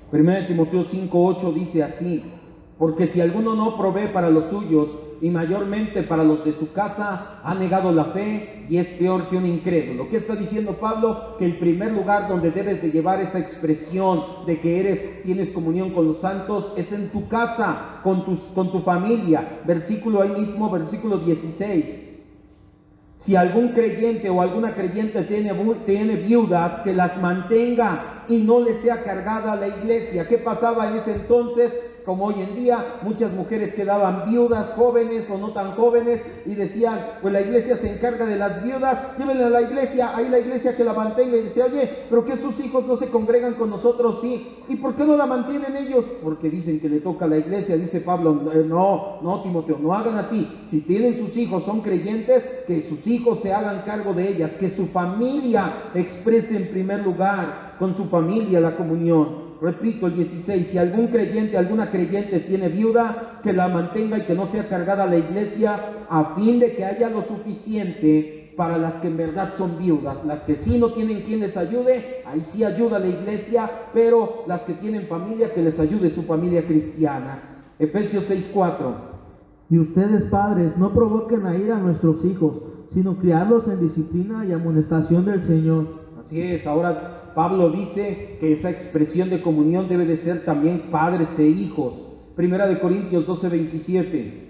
Primera de Timoteo 5:8 dice así: porque si alguno no provee para los suyos, y mayormente para los de su casa, ha negado la fe y es peor que un incrédulo. ¿Qué está diciendo Pablo? Que el primer lugar donde debes de llevar esa expresión de que tienes comunión con los santos es en tu casa, con tu familia. Versículo ahí mismo, versículo 16. Si algún creyente o alguna creyente tiene viudas, que las mantenga y no les sea cargada a la iglesia. ¿Qué pasaba en ese entonces? Como hoy en día, muchas mujeres quedaban viudas, jóvenes o no tan jóvenes, y decían, pues la iglesia se encarga de las viudas, llévenla a la iglesia, ahí la iglesia que la mantenga. Y decía, oye, pero que sus hijos no se congregan con nosotros, sí. ¿Y por qué no la mantienen ellos? Porque dicen que le toca a la iglesia. Dice Pablo, no, Timoteo, no hagan así. Si tienen sus hijos, son creyentes, que sus hijos se hagan cargo de ellas, que su familia exprese en primer lugar con su familia la comunión. Repito, el 16, si algún creyente, alguna creyente tiene viuda, que la mantenga y que no sea cargada a la iglesia, a fin de que haya lo suficiente para las que en verdad son viudas. Las que sí no tienen quien les ayude, ahí sí ayuda a la iglesia, pero las que tienen familia, que les ayude su familia cristiana. Efesios 6:4. Y ustedes, padres, no provoquen a ira a nuestros hijos, sino criarlos en disciplina y amonestación del Señor. Así es. Ahora Pablo dice que esa expresión de comunión debe de ser también padres e hijos. 1 de Corintios 12:27.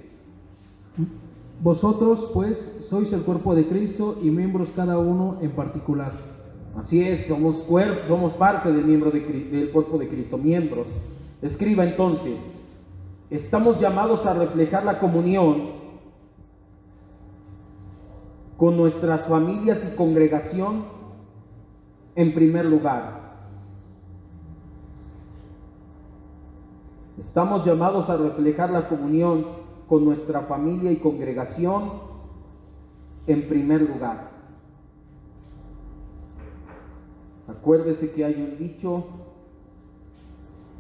Vosotros, pues, sois el cuerpo de Cristo y miembros cada uno en particular. Así es, somos parte del del cuerpo de Cristo, miembros. Escriba entonces, estamos llamados a reflejar la comunión con nuestras familias y congregación en primer lugar. Estamos llamados a reflejar la comunión con nuestra familia y congregación en primer lugar. Acuérdese que hay un dicho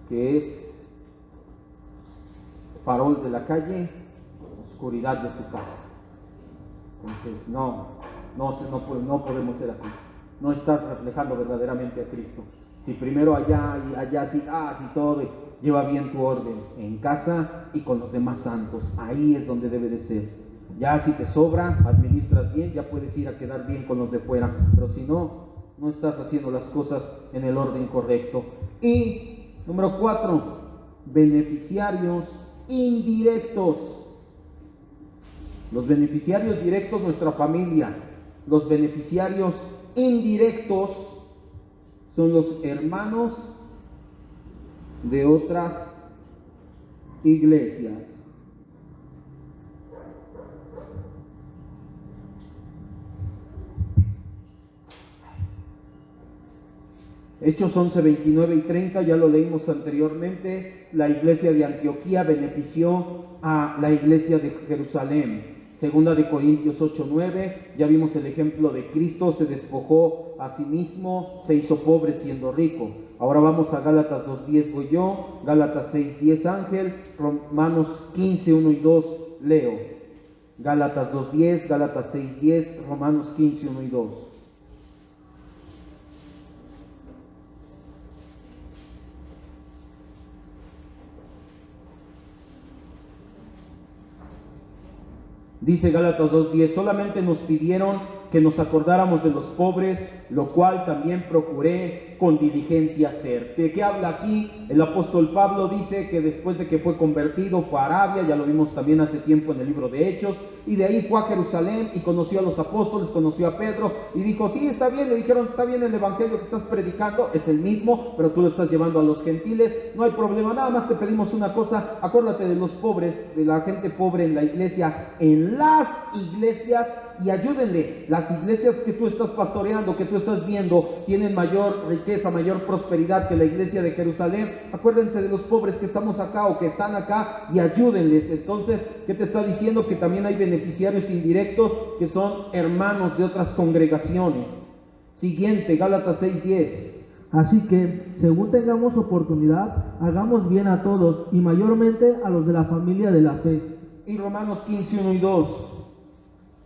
que es farol de la calle, oscuridad de su casa. Entonces, no podemos ser así. No estás reflejando verdaderamente a Cristo. Si primero allá y allá, si todo lleva bien tu orden en casa y con los demás santos, ahí es donde debe de ser. Ya si te sobra, administras bien, ya puedes ir a quedar bien con los de fuera. Pero si no, no estás haciendo las cosas en el orden correcto. Y número 4, beneficiarios indirectos. Los beneficiarios directos, nuestra familia. Los beneficiarios indirectos son los hermanos de otras iglesias. Hechos 11, 29 y 30, ya lo leímos anteriormente. La iglesia de Antioquía benefició a la iglesia de Jerusalén. Segunda de Corintios 8, 9, ya vimos el ejemplo de Cristo, se despojó a sí mismo, se hizo pobre siendo rico. Ahora vamos a Gálatas 2:10 voy yo, Gálatas 6:10 Ángel, Romanos 15, 1 y 2 Leo. Gálatas 2:10, Gálatas 6:10, Romanos 15, 1 y 2. Dice Gálatas 2:10, solamente nos pidieron que nos acordáramos de los pobres, lo cual también procuré con diligencia hacer. ¿De qué habla aquí? El apóstol Pablo dice que después de que fue convertido fue a Arabia, ya lo vimos también hace tiempo en el libro de Hechos, y de ahí fue a Jerusalén y conoció a los apóstoles, conoció a Pedro y dijo, sí, está bien, le dijeron, está bien el evangelio que estás predicando, es el mismo, pero tú lo estás llevando a los gentiles, no hay problema, nada más te pedimos una cosa, acuérdate de los pobres, de la gente pobre en la iglesia, en las iglesias, y ayúdenle. Las iglesias que tú estás pastoreando, que tú estás viendo, tienen mayor riqueza, mayor prosperidad que la iglesia de Jerusalén. Acuérdense de los pobres que estamos acá o que están acá y ayúdenles. Entonces, ¿qué te está diciendo? Que también hay beneficiarios indirectos que son hermanos de otras congregaciones. Siguiente, Gálatas 6:10. Así que, según tengamos oportunidad, hagamos bien a todos y mayormente a los de la familia de la fe. Y Romanos 15, 1 y 2.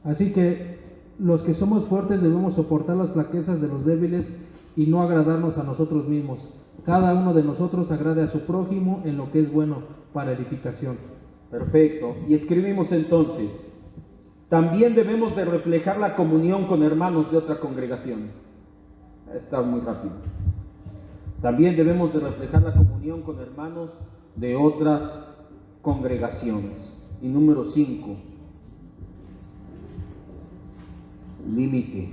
Así que los que somos fuertes debemos soportar las flaquezas de los débiles y no agradarnos a nosotros mismos. Cada uno de nosotros agrade a su prójimo en lo que es bueno para edificación. Perfecto. Y escribimos entonces, también debemos de reflejar la comunión con hermanos de otras congregaciones. Está muy rápido. También debemos de reflejar la comunión con hermanos de otras congregaciones. Y número 5. Límite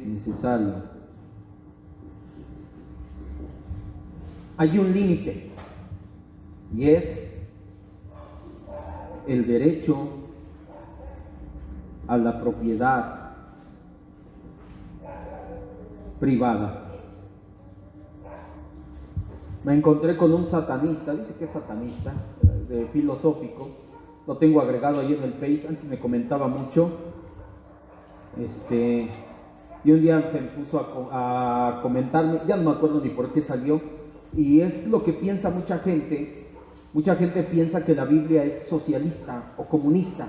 necesario. Hay un límite y es el derecho a la propiedad privada. Me encontré con un satanista, dice que es satanista, de filosófico, lo tengo agregado ahí en el Face, antes me comentaba mucho. Y un día se puso a comentarme, ya no me acuerdo ni por qué salió, y es lo que piensa mucha gente. Mucha gente piensa que la Biblia es socialista o comunista,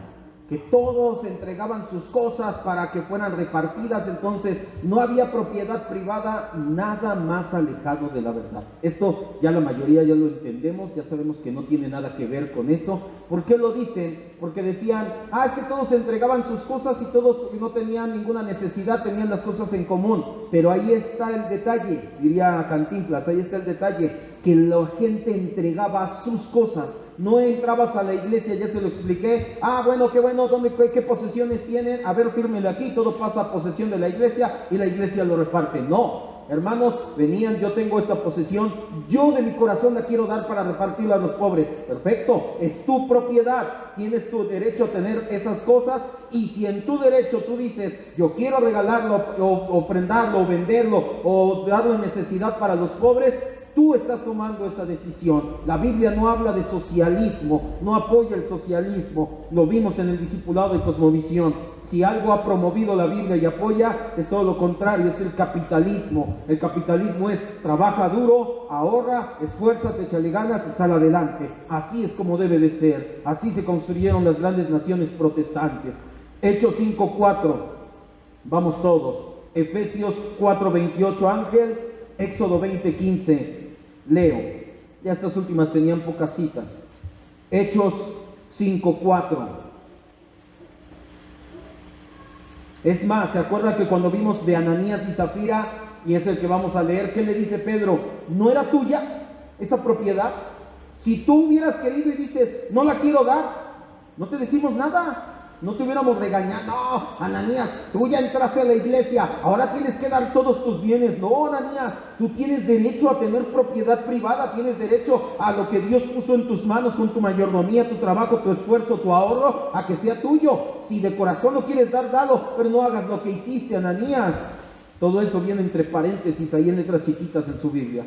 que todos entregaban sus cosas para que fueran repartidas, entonces no había propiedad privada, nada más alejado de la verdad. Esto ya la mayoría ya lo entendemos, ya sabemos que no tiene nada que ver con eso. ¿Por qué lo dicen? Porque decían, es que todos entregaban sus cosas y todos no tenían ninguna necesidad, tenían las cosas en común. Pero ahí está el detalle, diría Cantinflas, ahí está el detalle, que la gente entregaba sus cosas, No entrabas a la iglesia, ya se lo expliqué. Ah, bueno, ¿dónde, qué posesiones tienen? A ver, fírmele aquí, todo pasa a posesión de la iglesia y la iglesia lo reparte. No. Hermanos, venían, yo tengo esta posesión, yo de mi corazón la quiero dar para repartirla a los pobres. Perfecto, es tu propiedad, tienes tu derecho a tener esas cosas, y si en tu derecho tú dices, yo quiero regalarlo, o ofrendarlo, o venderlo, o darlo en necesidad para los pobres, tú estás tomando esa decisión. La Biblia no habla de socialismo, no apoya el socialismo, lo vimos en el discipulado de Cosmovisión. Si algo ha promovido la Biblia y apoya, es todo lo contrario, es el capitalismo. El capitalismo es trabaja duro, ahorra, esfuérzate, échale ganas y sal adelante. Así es como debe de ser. Así se construyeron las grandes naciones protestantes. Hechos 5:4. Vamos todos. Efesios 4:28, Ángel. Éxodo 20:15. Leo. Ya estas últimas tenían pocas citas. Hechos 5:4. Es más, ¿se acuerda que cuando vimos de Ananías y Zafira, y es el que vamos a leer, qué le dice Pedro? ¿No era tuya esa propiedad? Si tú hubieras querido y dices, no la quiero dar, no te decimos nada, no te hubiéramos regañado. No, Ananías, tú ya entraste a la iglesia, ahora tienes que dar todos tus bienes. No, Ananías, tú tienes derecho a tener propiedad privada, tienes derecho a lo que Dios puso en tus manos con tu mayordomía, tu trabajo, tu esfuerzo, tu ahorro, a que sea tuyo. Si de corazón lo quieres dar, dalo, pero no hagas lo que hiciste, Ananías. Todo eso viene entre paréntesis, ahí en letras chiquitas en su Biblia.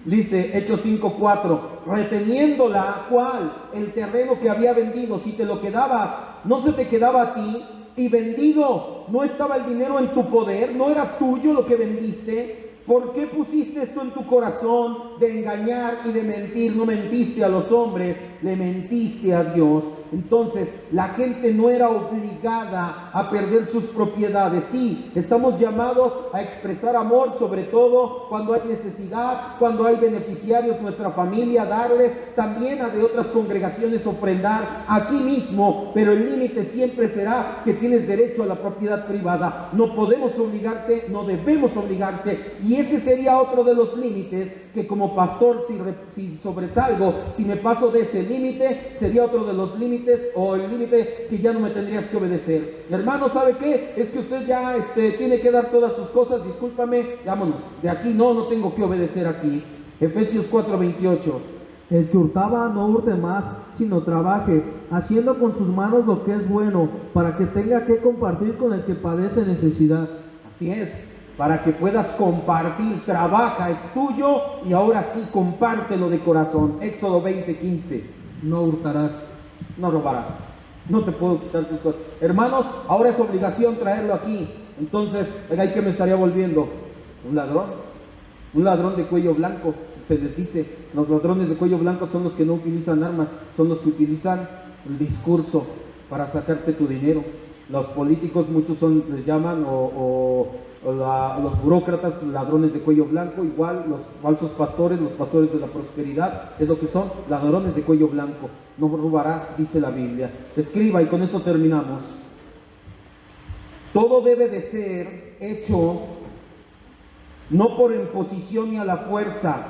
Dice Hechos 5:4, reteniéndola, ¿cuál? El terreno que había vendido. Si te lo quedabas, no se te quedaba a ti, y vendido, no estaba el dinero en tu poder, no era tuyo lo que vendiste. ¿Por qué pusiste esto en tu corazón de engañar y de mentir? No mentiste a los hombres, le mentiste a Dios. Entonces, la gente no era obligada a perder sus propiedades. Sí, estamos llamados a expresar amor, sobre todo cuando hay necesidad, cuando hay beneficiarios, nuestra familia, darles, también a de otras congregaciones ofrendar aquí mismo, pero el límite siempre será que tienes derecho a la propiedad privada. No podemos obligarte, no debemos obligarte, y ese sería otro de los límites que como pastor, si sobresalgo, si me paso de ese límite, sería otro de los límites, o el límite que ya no me tendrías que obedecer. Hermano, ¿sabe qué? Es que usted ya tiene que dar todas sus cosas, discúlpame, vámonos, de aquí no tengo que obedecer aquí. Efesios 4:28. El que hurtaba no hurte más, sino trabaje, haciendo con sus manos lo que es bueno, para que tenga que compartir con el que padece necesidad. Así es, para que puedas compartir, trabaja, es tuyo, y ahora sí, compártelo de corazón. Éxodo 20:15. No hurtarás. No robarás. No te puedo quitar tus cosas. Hermanos, ahora es obligación traerlo aquí. Entonces, ¿y qué me estaría volviendo? ¿Un ladrón? Un ladrón de cuello blanco. Se les dice, los ladrones de cuello blanco son los que no utilizan armas, son los que utilizan el discurso para sacarte tu dinero. Los políticos, muchos les llaman, los burócratas, ladrones de cuello blanco. Igual los falsos pastores, los pastores de la prosperidad, es lo que son, ladrones de cuello blanco. No robarás, dice la Biblia. Escriba, y con eso terminamos. Todo debe de ser hecho no por imposición ni a la fuerza,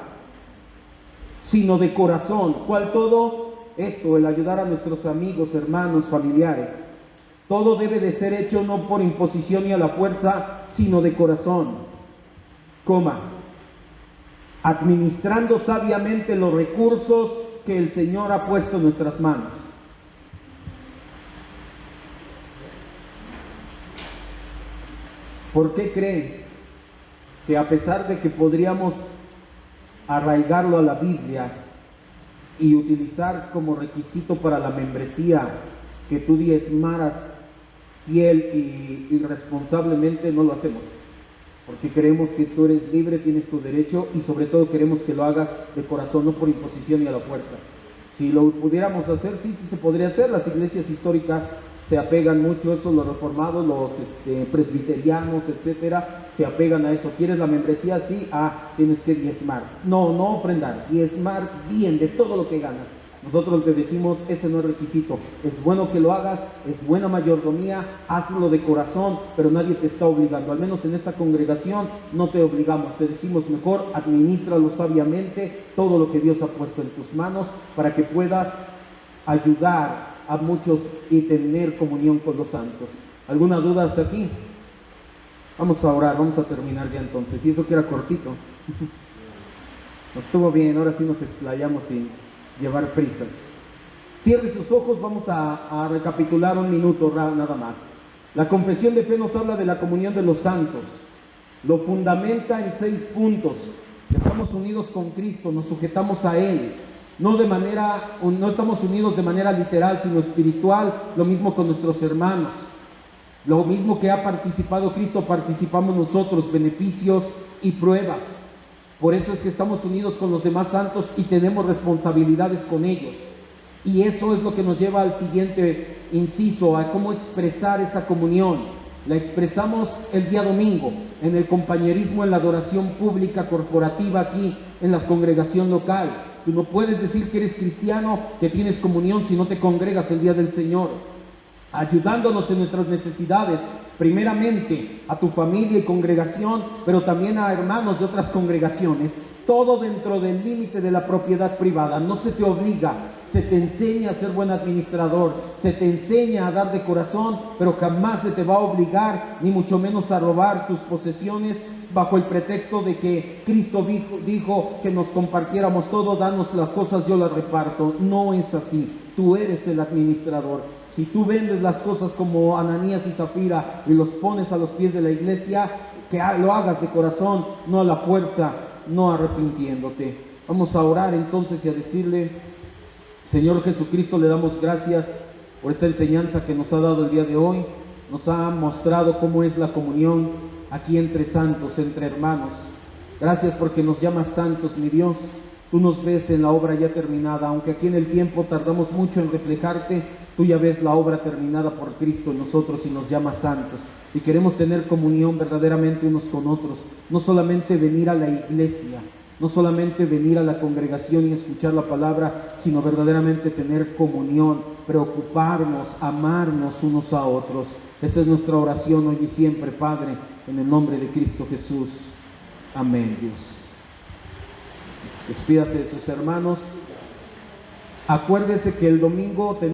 sino de corazón. ¿Cuál todo? Esto, el ayudar a nuestros amigos, hermanos, familiares. Todo debe de ser hecho no por imposición ni a la fuerza, sino de corazón. Administrando sabiamente los recursos que el Señor ha puesto en nuestras manos. ¿Por qué creen que a pesar de que podríamos arraigarlo a la Biblia y utilizar como requisito para la membresía que tú diezmaras fiel y responsablemente, no lo hacemos? Porque creemos que tú eres libre, tienes tu derecho, y sobre todo queremos que lo hagas de corazón, no por imposición ni a la fuerza. Si lo pudiéramos hacer, sí se podría hacer. Las iglesias históricas se apegan mucho a eso, los reformados, los presbiterianos, etcétera, se apegan a eso. ¿Quieres la membresía? Sí, tienes que diezmar. No ofrendar, diezmar bien de todo lo que ganas. Nosotros te decimos, ese no es requisito. Es bueno que lo hagas, es buena mayordomía, hazlo de corazón, pero nadie te está obligando. Al menos en esta congregación no te obligamos. Te decimos mejor, adminístralo sabiamente, todo lo que Dios ha puesto en tus manos, para que puedas ayudar a muchos y tener comunión con los santos. ¿Alguna duda hasta aquí? Vamos a orar, vamos a terminar ya entonces. Y eso que era cortito. Nos estuvo bien, ahora sí nos explayamos sin llevar prisas. Cierre sus ojos, vamos a recapitular un minuto nada más. La confesión de fe nos habla de la comunión de los santos. Lo fundamenta en 6 puntos. Estamos unidos con Cristo, nos sujetamos a Él. No estamos unidos de manera literal, sino espiritual. Lo mismo con nuestros hermanos. Lo mismo que ha participado Cristo, participamos nosotros, beneficios y pruebas. Por eso es que estamos unidos con los demás santos y tenemos responsabilidades con ellos. Y eso es lo que nos lleva al siguiente inciso, a cómo expresar esa comunión. La expresamos el día domingo, en el compañerismo, en la adoración pública, corporativa, aquí en la congregación local. Tú no puedes decir que eres cristiano, que tienes comunión, si no te congregas el día del Señor. Ayudándonos en nuestras necesidades, primeramente a tu familia y congregación, pero también a hermanos de otras congregaciones, todo dentro del límite de la propiedad privada. No se te obliga, se te enseña a ser buen administrador, se te enseña a dar de corazón, pero jamás se te va a obligar, ni mucho menos a robar tus posesiones, bajo el pretexto de que Cristo dijo que nos compartiéramos todo, danos las cosas, yo las reparto. No es así, tú eres el administrador. Si tú vendes las cosas como Ananías y Zafira y los pones a los pies de la iglesia, que lo hagas de corazón, no a la fuerza, no arrepintiéndote. Vamos a orar entonces y a decirle: Señor Jesucristo, le damos gracias por esta enseñanza que nos ha dado el día de hoy. Nos ha mostrado cómo es la comunión aquí entre santos, entre hermanos. Gracias porque nos llamas santos, mi Dios. Tú nos ves en la obra ya terminada, aunque aquí en el tiempo tardamos mucho en reflejarte, tú ya ves la obra terminada por Cristo en nosotros y nos llamas santos. Y queremos tener comunión verdaderamente unos con otros, no solamente venir a la iglesia, no solamente venir a la congregación y escuchar la palabra, sino verdaderamente tener comunión, preocuparnos, amarnos unos a otros. Esa es nuestra oración hoy y siempre, Padre, en el nombre de Cristo Jesús. Amén, Dios. Despídase de sus hermanos. Acuérdese que el domingo